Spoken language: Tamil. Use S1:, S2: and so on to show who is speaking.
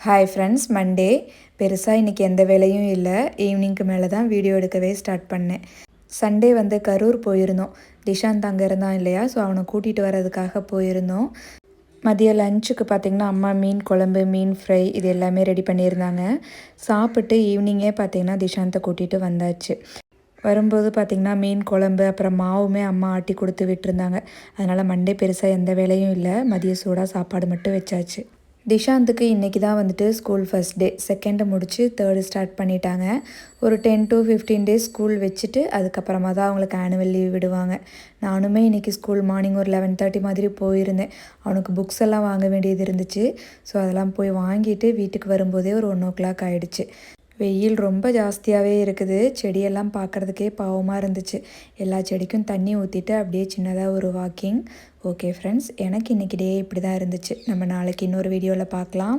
S1: ஹாய் ஃப்ரெண்ட்ஸ், மண்டே பெருசாக இன்றைக்கி எந்த வேலையும் இல்லை. ஈவினிங்க்கு மேலே தான் வீடியோ எடுக்கவே ஸ்டார்ட் பண்ணேன். சண்டே வந்து கரூர் போயிருந்தோம். திஷாந்த் அங்கே இருந்தான் இல்லையா, ஸோ அவனை கூட்டிகிட்டு வர்றதுக்காக போயிருந்தோம். மதியம் லஞ்சுக்கு பார்த்திங்கன்னா அம்மா மீன் குழம்பு, மீன் ஃப்ரை இது எல்லாமே ரெடி பண்ணியிருந்தாங்க. சாப்பிட்டு ஈவினிங்கே பார்த்திங்கன்னா திஷாந்தை கூட்டிகிட்டு வந்தாச்சு. வரும்போது பார்த்திங்கன்னா மீன் குழம்பு அப்புறம் மாவுமே அம்மா ஆட்டி கொடுத்து விட்டுருந்தாங்க. அதனால் மண்டே பெருசாக எந்த வேலையும் இல்லை. மதிய சூடாக சாப்பாடு மட்டும் வச்சாச்சு. திஷாந்துக்கு இன்றைக்கி தான் வந்துட்டு ஸ்கூல் ஃபஸ்ட் டே. செகண்டு முடித்து தேர்டு ஸ்டார்ட் பண்ணிட்டாங்க. ஒரு 10 to 15 டேஸ் ஸ்கூல் வச்சுட்டு அதுக்கப்புறமா தான் அவங்களுக்கு ஆனுவல் லீவ் விடுவாங்க. நானுமே இன்றைக்கி ஸ்கூல் மார்னிங் ஒரு 11:30 மாதிரி போயிருந்தேன். அவனுக்கு புக்ஸ் எல்லாம் வாங்க வேண்டியது இருந்துச்சு. ஸோ அதெல்லாம் போய் வாங்கிட்டு வீட்டுக்கு வரும்போதே ஒரு 1 o'clock ஆகிடுச்சு. வெயில் ரொம்ப ஜாஸ்தியாகவே இருக்குது. செடியெல்லாம் பார்க்குறதுக்கே பாவமாக இருந்துச்சு. எல்லா செடிக்கும் தண்ணி ஊற்றிட்டு அப்படியே சின்னதாக ஒரு வாக்கிங். ஓகே ஃப்ரெண்ட்ஸ், எனக்கு இன்றைக்கி டே இப்படி தான் இருந்துச்சு. நம்ம நாளைக்கு இன்னொரு வீடியோவில் பார்க்கலாம்.